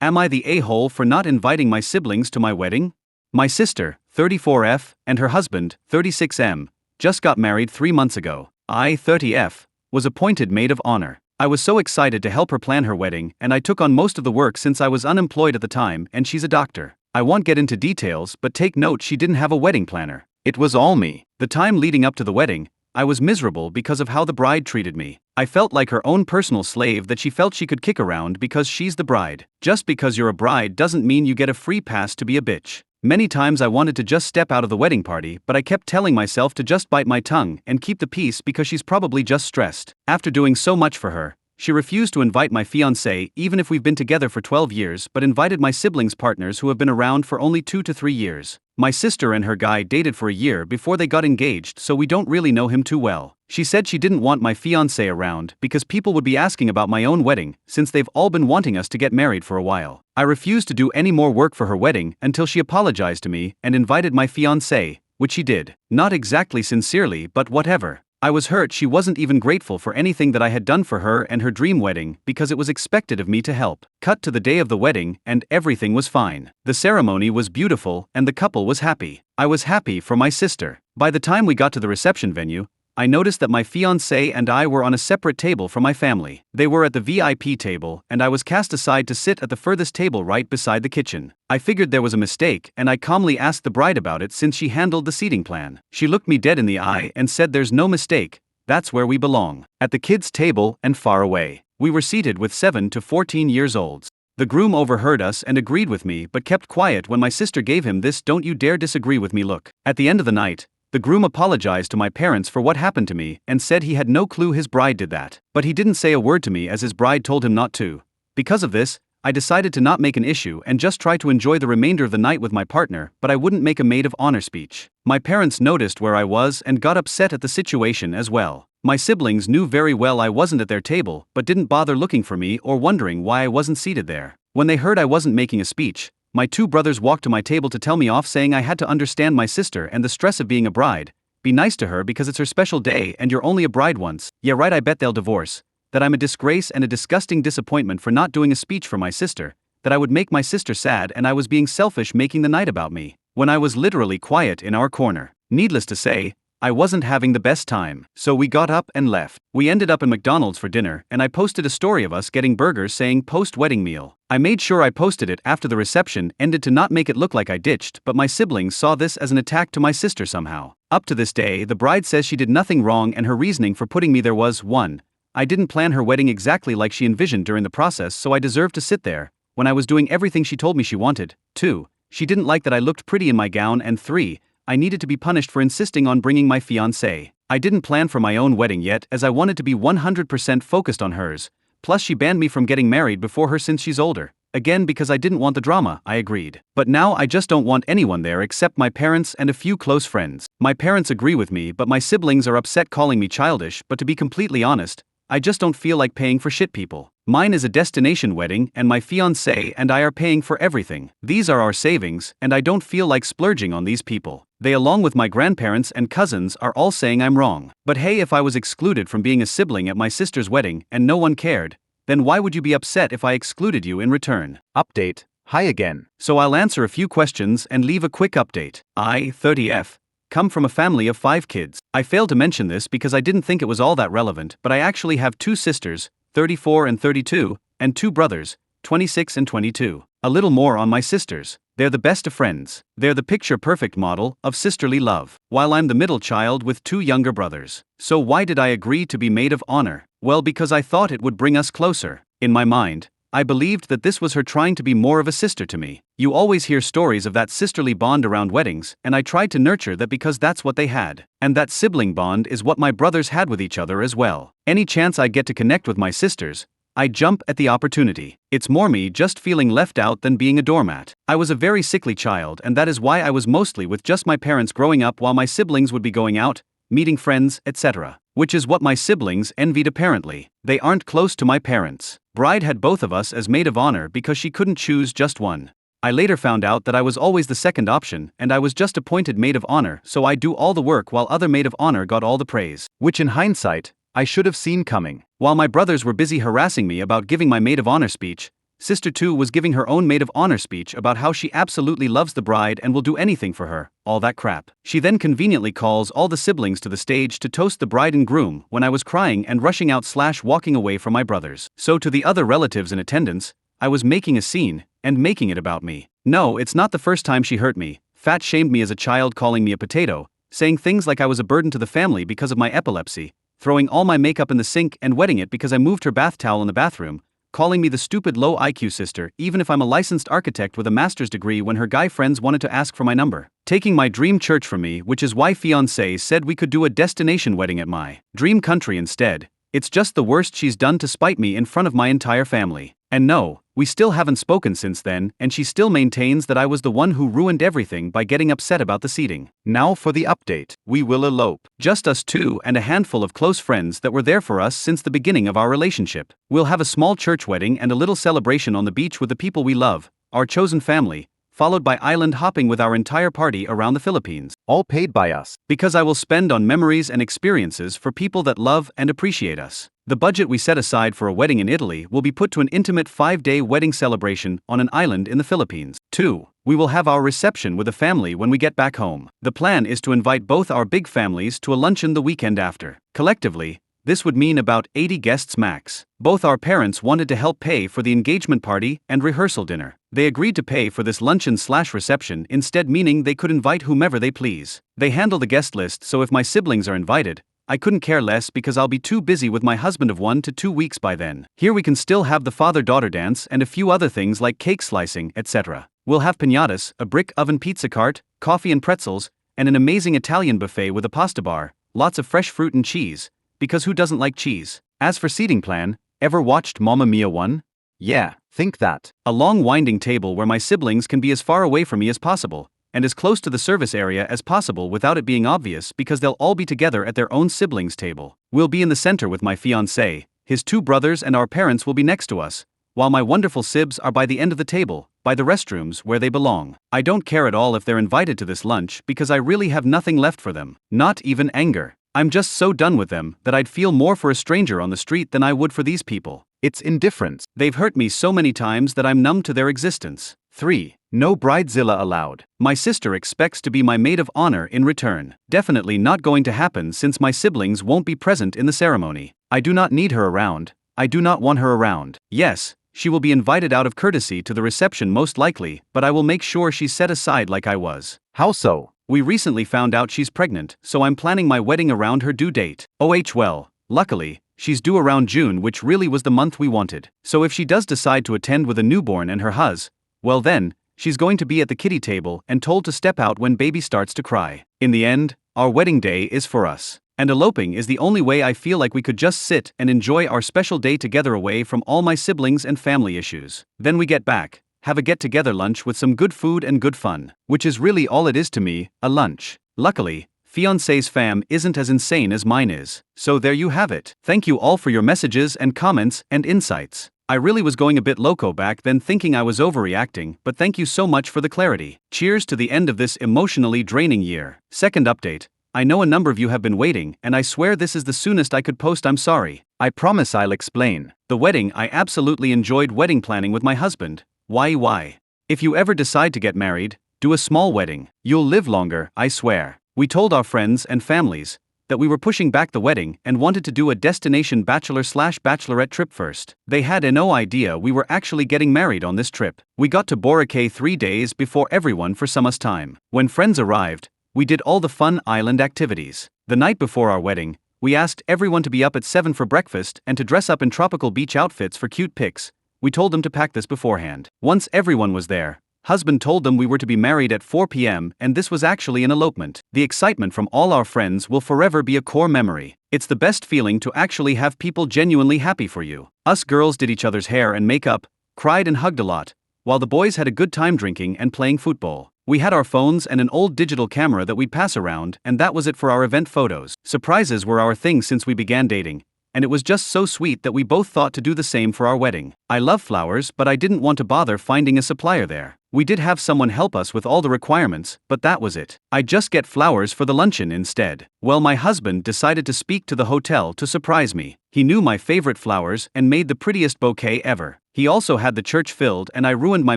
Am I the a-hole for not inviting my siblings to my wedding? My sister, 34F, and her husband, 36M, just got married 3 months ago. I, 30F, was appointed maid of honor. I was so excited to help her plan her wedding, and I took on most of the work since I was unemployed at the time and she's a doctor. I won't get into details, but take note she didn't have a wedding planner. It was all me. The time leading up to the wedding, I was miserable because of how the bride treated me. I felt like her own personal slave that she felt she could kick around because she's the bride. Just because you're a bride doesn't mean you get a free pass to be a bitch. Many times I wanted to just step out of the wedding party, but I kept telling myself to just bite my tongue and keep the peace because she's probably just stressed. After doing so much for her, she refused to invite my fiancé even if we've been together for 12 years, but invited my siblings' partners who have been around for only 2 to 3 years. My sister and her guy dated for a year before they got engaged, so we don't really know him too well. She said she didn't want my fiancé around because people would be asking about my own wedding, since they've all been wanting us to get married for a while. I refused to do any more work for her wedding until she apologized to me and invited my fiancé, which she did. Not exactly sincerely, but whatever. I was hurt she wasn't even grateful for anything that I had done for her and her dream wedding because it was expected of me to help. Cut to the day of the wedding and everything was fine. The ceremony was beautiful and the couple was happy. I was happy for my sister. By the time we got to the reception venue, I noticed that my fiancé and I were on a separate table from my family. They were at the VIP table and I was cast aside to sit at the furthest table right beside the kitchen. I figured there was a mistake and I calmly asked the bride about it since she handled the seating plan. She looked me dead in the eye and said there's no mistake, that's where we belong. At the kids' table and far away. We were seated with 7 to 14 years olds. The groom overheard us and agreed with me but kept quiet when my sister gave him this "don't you dare disagree with me" look. At the end of the night, the groom apologized to my parents for what happened to me and said he had no clue his bride did that. But he didn't say a word to me as his bride told him not to. Because of this, I decided to not make an issue and just try to enjoy the remainder of the night with my partner, but I wouldn't make a maid of honor speech. My parents noticed where I was and got upset at the situation as well. My siblings knew very well I wasn't at their table but didn't bother looking for me or wondering why I wasn't seated there. When they heard I wasn't making a speech, my 2 brothers walked to my table to tell me off, saying I had to understand my sister and the stress of being a bride, be nice to her because it's her special day and you're only a bride once. Yeah right, I bet they'll divorce, that I'm a disgrace and a disgusting disappointment for not doing a speech for my sister, that I would make my sister sad and I was being selfish making the night about me, when I was literally quiet in our corner. Needless to say, I wasn't having the best time, so we got up and left. We ended up in McDonald's for dinner and I posted a story of us getting burgers saying post-wedding meal. I made sure I posted it after the reception ended to not make it look like I ditched, but my siblings saw this as an attack to my sister somehow. Up to this day, the bride says she did nothing wrong and her reasoning for putting me there was 1. I didn't plan her wedding exactly like she envisioned during the process, so I deserved to sit there when I was doing everything she told me she wanted. 2. She didn't like that I looked pretty in my gown, and 3. I needed to be punished for insisting on bringing my fiancé. I didn't plan for my own wedding yet as I wanted to be 100% focused on hers, plus she banned me from getting married before her since she's older. Again, because I didn't want the drama, I agreed. But now I just don't want anyone there except my parents and a few close friends. My parents agree with me, but my siblings are upset calling me childish, but to be completely honest, I just don't feel like paying for shit people. Mine is a destination wedding and my fiancé and I are paying for everything. These are our savings and I don't feel like splurging on these people. They, along with my grandparents and cousins, are all saying I'm wrong. But hey, if I was excluded from being a sibling at my sister's wedding and no one cared, then why would you be upset if I excluded you in return? Update. Hi again. So I'll answer a few questions and leave a quick update. I, 30F, come from a family of 5 kids. I failed to mention this because I didn't think it was all that relevant, but I actually have 2 sisters, 34 and 32, and 2 brothers, 26 and 22. A little more on my sisters. They're the best of friends. They're the picture-perfect model of sisterly love, while I'm the middle child with 2 younger brothers. So why did I agree to be maid of honor? Well, because I thought it would bring us closer. In my mind, I believed that this was her trying to be more of a sister to me. You always hear stories of that sisterly bond around weddings, and I tried to nurture that because that's what they had. And that sibling bond is what my brothers had with each other as well. Any chance I get to connect with my sisters, I jump at the opportunity. It's more me just feeling left out than being a doormat. I was a very sickly child, and that is why I was mostly with just my parents growing up while my siblings would be going out, meeting friends, etc. Which is what my siblings envied apparently. They aren't close to my parents. Bride had both of us as maid of honor because she couldn't choose just one. I later found out that I was always the second option and I was just appointed maid of honor, so I do all the work while other maid of honor got all the praise. Which in hindsight, I should have seen coming. While my brothers were busy harassing me about giving my maid of honor speech, Sister 2 was giving her own maid of honor speech about how she absolutely loves the bride and will do anything for her, all that crap. She then conveniently calls all the siblings to the stage to toast the bride and groom when I was crying and rushing out / walking away from my brothers. So to the other relatives in attendance, I was making a scene, and making it about me. No, it's not the first time she hurt me, fat shamed me as a child, calling me a potato, saying things like I was a burden to the family because of my epilepsy, throwing all my makeup in the sink and wetting it because I moved her bath towel in the bathroom, calling me the stupid low IQ sister even if I'm a licensed architect with a master's degree when her guy friends wanted to ask for my number, taking my dream church from me, which is why fiancé said we could do a destination wedding at my dream country instead. It's just the worst she's done to spite me in front of my entire family. And no, we still haven't spoken since then, and she still maintains that I was the one who ruined everything by getting upset about the seating. Now for the update. We will elope. Just us two and a handful of close friends that were there for us since the beginning of our relationship. We'll have a small church wedding and a little celebration on the beach with the people we love, our chosen family, followed by island hopping with our entire party around the Philippines. All paid by us. Because I will spend on memories and experiences for people that love and appreciate us. The budget we set aside for a wedding in Italy will be put to an intimate 5-day wedding celebration on an island in the Philippines. 2. We will have our reception with the family when we get back home. The plan is to invite both our big families to a luncheon the weekend after. Collectively, this would mean about 80 guests max. Both our parents wanted to help pay for the engagement party and rehearsal dinner. They agreed to pay for this luncheon / reception instead, meaning they could invite whomever they please. They handle the guest list, so if my siblings are invited, I couldn't care less because I'll be too busy with my husband of 1 to 2 weeks by then. Here we can still have the father-daughter dance and a few other things like cake slicing, etc. We'll have piñatas, a brick oven pizza cart, coffee and pretzels, and an amazing Italian buffet with a pasta bar, lots of fresh fruit and cheese, because who doesn't like cheese? As for seating plan, ever watched Mamma Mia 1? Yeah, think that. A long winding table where my siblings can be as far away from me as possible, and as close to the service area as possible without it being obvious because they'll all be together at their own siblings' table. We'll be in the center with my fiancé, his 2 brothers and our parents will be next to us, while my wonderful sibs are by the end of the table, by the restrooms where they belong. I don't care at all if they're invited to this lunch because I really have nothing left for them, not even anger. I'm just so done with them that I'd feel more for a stranger on the street than I would for these people. It's indifference. They've hurt me so many times that I'm numb to their existence. 3. No bridezilla allowed. My sister expects to be my maid of honor in return. Definitely not going to happen since my siblings won't be present in the ceremony. I do not need her around. I do not want her around. Yes, she will be invited out of courtesy to the reception most likely, but I will make sure she's set aside like I was. How so? We recently found out she's pregnant, so I'm planning my wedding around her due date. Well, luckily, she's due around June, which really was the month we wanted. So if she does decide to attend with a newborn and her hus, well then, she's going to be at the kiddie table and told to step out when baby starts to cry. In the end, our wedding day is for us. And eloping is the only way I feel like we could just sit and enjoy our special day together away from all my siblings and family issues. Then we get back, have a get-together lunch with some good food and good fun, which is really all it is to me, a lunch. Luckily, fiancé's fam isn't as insane as mine is. So there you have it. Thank you all for your messages and comments and insights. I really was going a bit loco back then thinking I was overreacting, but thank you so much for the clarity. Cheers to the end of this emotionally draining year. Second update. I know a number of you have been waiting, and I swear this is the soonest I could post. I'm sorry. I promise I'll explain. The wedding. I absolutely enjoyed wedding planning with my husband. Why? If you ever decide to get married, do a small wedding. You'll live longer, I swear. We told our friends and families that we were pushing back the wedding and wanted to do a destination bachelor/bachelorette trip first. They had no idea we were actually getting married on this trip. We got to Boracay 3 days before everyone for some time. When friends arrived, we did all the fun island activities. The night before our wedding, we asked everyone to be up at 7 for breakfast and to dress up in tropical beach outfits for cute pics. We told them to pack this beforehand. Once everyone was there, husband told them we were to be married at 4 p.m. and this was actually an elopement. The excitement from all our friends will forever be a core memory. It's the best feeling to actually have people genuinely happy for you. Us girls did each other's hair and makeup, cried and hugged a lot, while the boys had a good time drinking and playing football. We had our phones and an old digital camera that we'd pass around, and that was it for our event photos. Surprises were our thing since we began dating, and it was just so sweet that we both thought to do the same for our wedding. I love flowers, but I didn't want to bother finding a supplier there. We did have someone help us with all the requirements, but that was it. I'd just get flowers for the luncheon instead. Well, my husband decided to speak to the hotel to surprise me. He knew my favorite flowers and made the prettiest bouquet ever. He also had the church filled, and I ruined my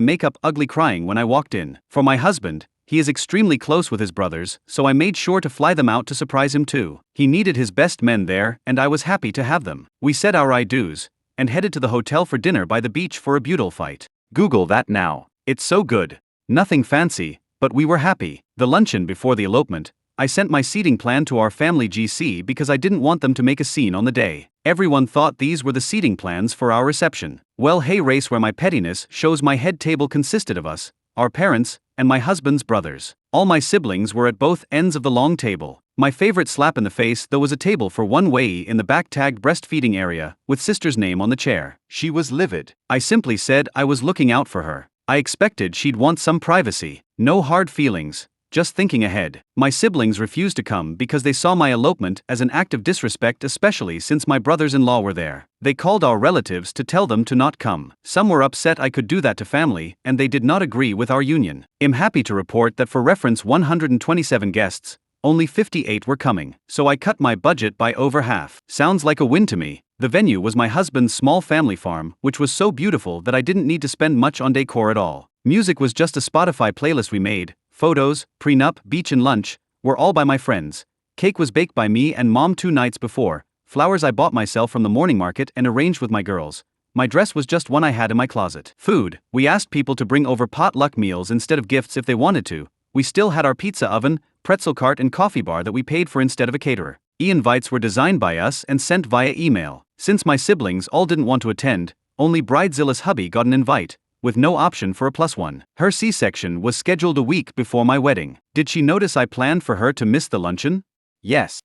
makeup ugly crying when I walked in. For my husband, he is extremely close with his brothers, so I made sure to fly them out to surprise him too. He needed his best men there, and I was happy to have them. We said our I-dos, and headed to the hotel for dinner by the beach for a beautiful fight. Google that now. It's so good. Nothing fancy, but we were happy. The luncheon before the elopement, I sent my seating plan to our family GC because I didn't want them to make a scene on the day. Everyone thought these were the seating plans for our reception. Well, hey, race where my pettiness shows. My head table consisted of us, our parents, and my husband's brothers. All my siblings were at both ends of the long table. My favorite slap in the face though was a table for one way in the back tagged breastfeeding area, with sister's name on the chair. She was livid. I simply said I was looking out for her. I expected she'd want some privacy. No hard feelings, just thinking ahead. My siblings refused to come because they saw my elopement as an act of disrespect, especially since my brothers-in-law were there. They called our relatives to tell them to not come. Some were upset I could do that to family, and they did not agree with our union. I'm happy to report that for reference 127 guests, only 58 were coming, so I cut my budget by over half. Sounds like a win to me. The venue was my husband's small family farm, which was so beautiful that I didn't need to spend much on decor at all. Music was just a Spotify playlist we made. Photos, prenup, beach and lunch, were all by my friends. Cake was baked by me and mom 2 nights before. Flowers I bought myself from the morning market and arranged with my girls. My dress was just one I had in my closet. Food, we asked people to bring over potluck meals instead of gifts if they wanted to. We still had our pizza oven, pretzel cart and coffee bar that we paid for instead of a caterer. E-invites were designed by us and sent via email. Since my siblings all didn't want to attend, only Bridezilla's hubby got an invite, with no option for a +1. Her C-section was scheduled a week before my wedding. Did she notice I planned for her to miss the luncheon? Yes,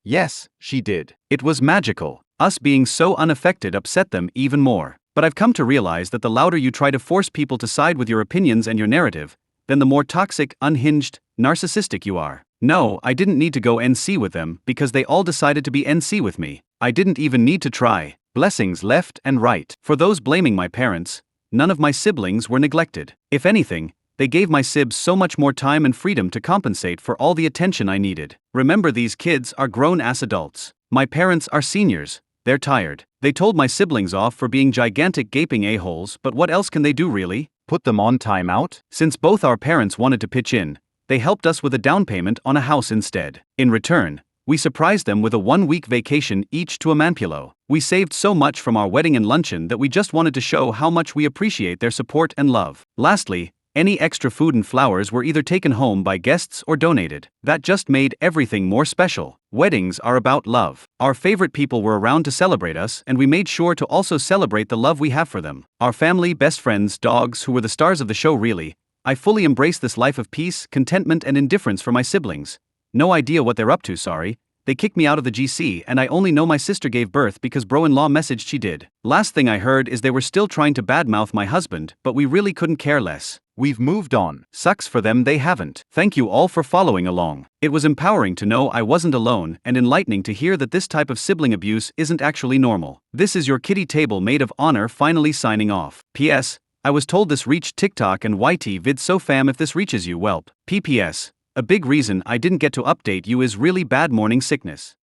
she did. It was magical. Us being so unaffected upset them even more. But I've come to realize that the louder you try to force people to side with your opinions and your narrative, then the more toxic, unhinged, narcissistic you are. No, I didn't need to go NC with them because they all decided to be NC with me. I didn't even need to try. Blessings left and right. For those blaming my parents, none of my siblings were neglected. If anything, they gave my sibs so much more time and freedom to compensate for all the attention I needed. Remember, these kids are grown-ass adults. My parents are seniors. They're tired. They told my siblings off for being gigantic gaping a-holes, but what else can they do really? Put them on timeout? Since both our parents wanted to pitch in, they helped us with a down payment on a house instead. In return, we surprised them with a 1-week vacation each to Amampulo. We saved so much from our wedding and luncheon that we just wanted to show how much we appreciate their support and love. Lastly, any extra food and flowers were either taken home by guests or donated. That just made everything more special. Weddings are about love. Our favorite people were around to celebrate us, and we made sure to also celebrate the love we have for them. Our family, best friends, dogs, who were the stars of the show really. I fully embrace this life of peace, contentment and indifference for my siblings. No idea what they're up to, sorry. They kicked me out of the GC and I only know my sister gave birth because bro-in-law messaged she did. Last thing I heard is they were still trying to badmouth my husband, but we really couldn't care less. We've moved on. Sucks for them they haven't. Thank you all for following along. It was empowering to know I wasn't alone and enlightening to hear that this type of sibling abuse isn't actually normal. This is your kitty table maid of honor finally signing off. P.S. I was told this reached TikTok and YT vid, so fam if this reaches you, welp. PPS. A big reason I didn't get to update you is really bad morning sickness.